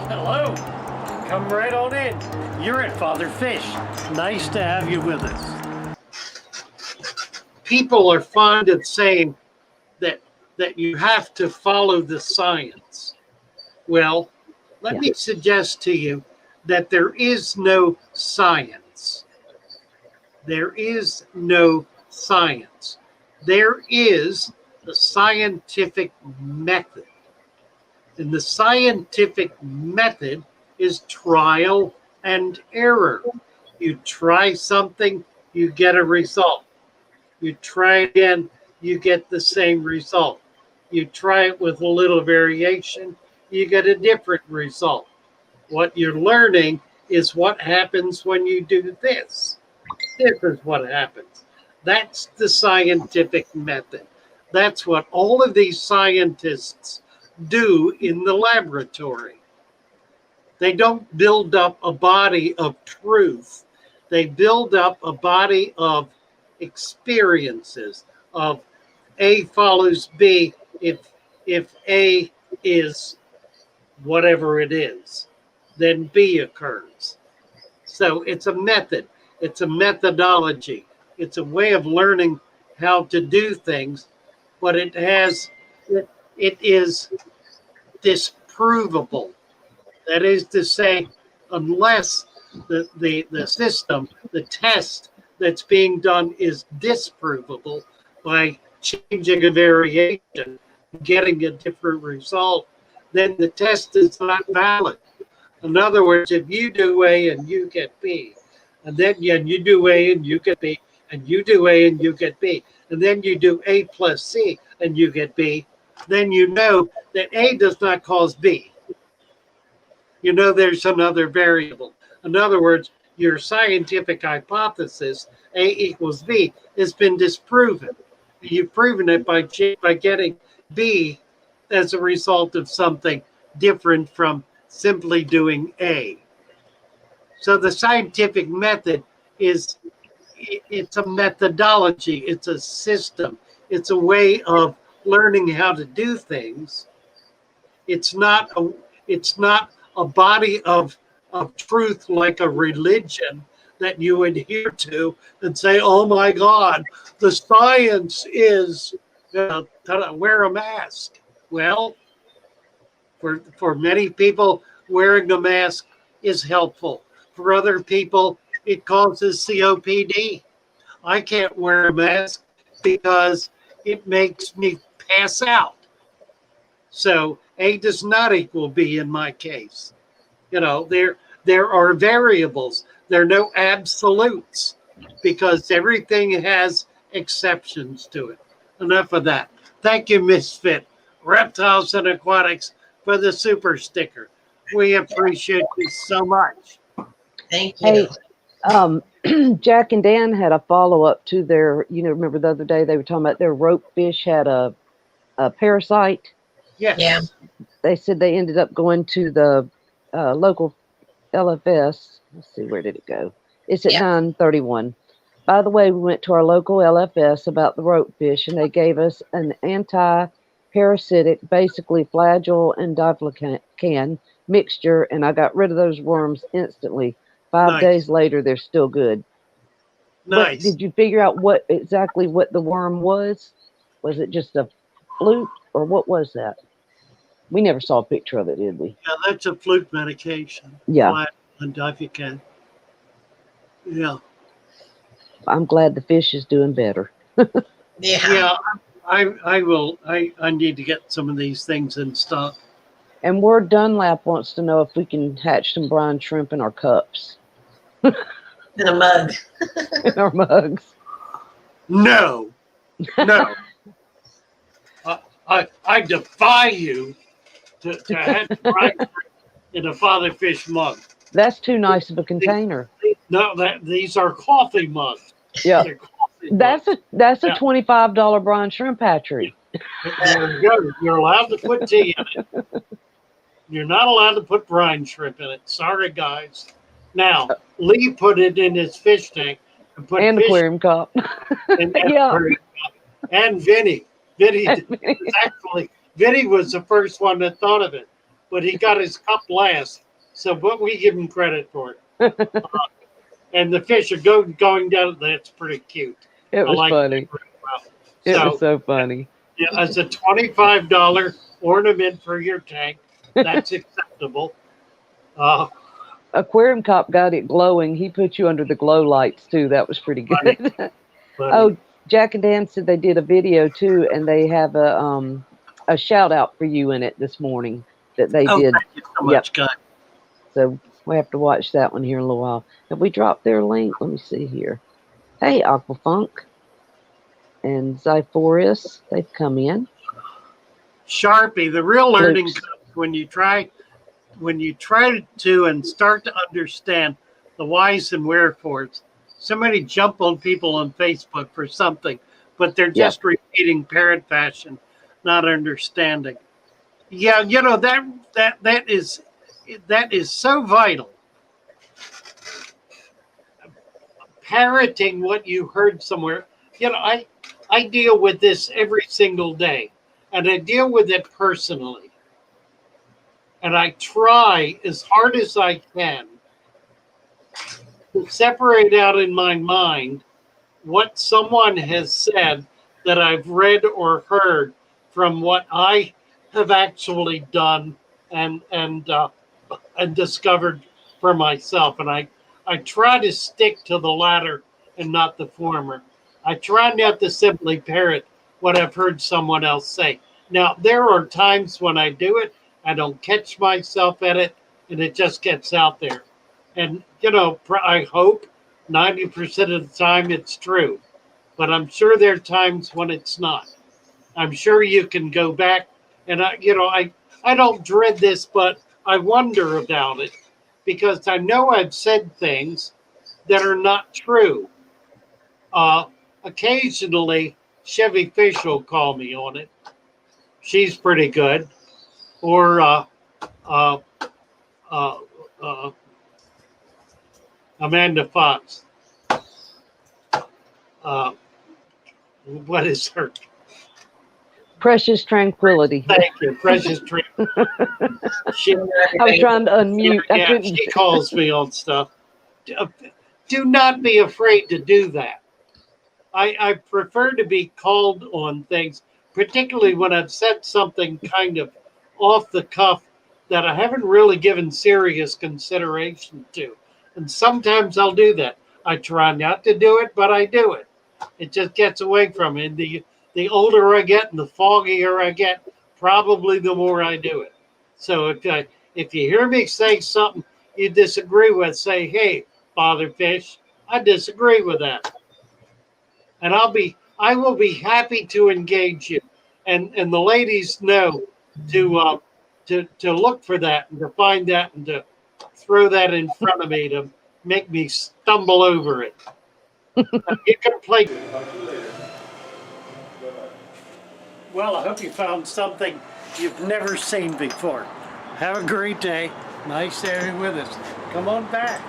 Hello. Come right on in. You're at Father Fish. Nice to have you with us. People are fond of saying that you have to follow the science. Well, let me suggest to you that there is no science. There is no science. There is the scientific method. And the scientific method is trial and error. You try something, you get a result. You try it again, you get the same result. You try it with a little variation, you get a different result. What you're learning is what happens when you do this. This is what happens. That's the scientific method. That's what all of these scientists do in the laboratory. They don't build up a body of truth. They build up a body of experiences of A follows B if A is whatever it is, then B occurs. So it's a method. It's a methodology. It's a way of learning how to do things, but it is disprovable. That is to say, unless the system, the test that's being done is disprovable by changing a variation, getting a different result, then the test is not valid. In other words, if you do A and you get B, and then you do A and you get B, and you do A and you get B, and then you do A plus C and you get B, then you know that A does not cause B. You know there's another variable. In other words, your scientific hypothesis, A equals B, has been disproven. You've proven it by getting B as a result of something different from simply doing A. So the scientific method it's a methodology, it's a system, it's a way of learning how to do things. It's not a body of truth like a religion that you adhere to and say, oh my God, the science is wear a mask. Well, for many people, wearing a mask is helpful. For other people, it causes COPD. I can't wear a mask because it makes me pass out. So A does not equal B in my case. You know, there are variables. There are no absolutes because everything has exceptions to it. Enough of that. Thank you, Misfit Reptiles and Aquatics, for the super sticker. We appreciate you so much. Thank you. Hey, Jack and Dan had a follow-up to their, remember the other day they were talking about their rope fish had a parasite? Yes. Yeah. They said they ended up going to the local LFS. Let's see, where did it go? It's at 931. By the way, we went to our local LFS about the rope fish, and they gave us an anti-parasitic, basically flagyl and diflucan mixture, and I got rid of those worms instantly. 5 days later, they're still good. Nice. Did you figure out exactly what the worm was? Was it just a fluke, or what was that? We never saw a picture of it, did we? Yeah, that's a fluke medication. Yeah. And Diflucan. Yeah. I'm glad the fish is doing better. Yeah. I will. I need to get some of these things in stock. And Ward Dunlap wants to know if we can hatch some brine shrimp in our cups. In a mug. In our mugs. No. I defy you to hatch brine shrimp in a Father Fish mug. That's too nice of a container. No, these are coffee mugs. Yeah. That's a $25 brine shrimp hatchery. There you go. You're allowed to put tea in it. You're not allowed to put brine shrimp in it. Sorry, guys. Now, Lee put it in his fish tank and put and aquarium cup. And Vinny. Vinny was the first one that thought of it. but he got his cup last. So, but we give him credit for it. And the fish are going down. That's pretty cute. It was funny. It pretty well. It was so funny. Yeah, as a $25 ornament for your tank, that's acceptable. Aquarium Cop got it glowing. He put you under the glow lights too. That was pretty good. Oh, Jack and Dan said they did a video too, and they have a shout out for you in it this morning that they did. Thank you so much, guys. So we have to watch that one here in a little while. Have we dropped their link? Let me see here. Hey, Aquafunk and Zyphorus, they've come in. Sharpie, the real learning comes when you try to and start to understand the whys and wherefores. Somebody jump on people on Facebook for something, but they're just repeating parrot fashion, not understanding. Yeah, you know, that is so vital. Parroting what you heard somewhere. You know, I deal with this every single day, and I deal with it personally. And I try as hard as I can to separate out in my mind what someone has said that I've read or heard from what I have actually done and discovered for myself. And I try to stick to the latter and not the former. I try not to simply parrot what I've heard someone else say. Now, there are times when I do it, I don't catch myself at it, and it just gets out there. And, you know, I hope 90% of the time it's true. But I'm sure there are times when it's not. I'm sure you can go back, and I don't dread this, but I wonder about it because I know I've said things that are not true. Occasionally, Chevy Fish will call me on it. She's pretty good. Or Amanda Fox. What is her? Precious Tranquility. Thank you, Precious Tranquility. I was trying to unmute. Yeah, she calls me on stuff. Do not be afraid to do that. I prefer to be called on things, particularly when I've said something kind of off the cuff that I haven't really given serious consideration to. And sometimes I'll do that. I try not to do it, but I do it. It just gets away from me. And the older I get and the foggier I get, probably the more I do it. So if you hear me say something you disagree with, say, hey, Father Fish, I disagree with that. And I will be happy to engage you. And the ladies know to look for that and to find that and to throw that in front of me to make me stumble over it. You can play. Well, I hope you found something you've never seen before. Have a great day. Nice to have you with us. Come on back.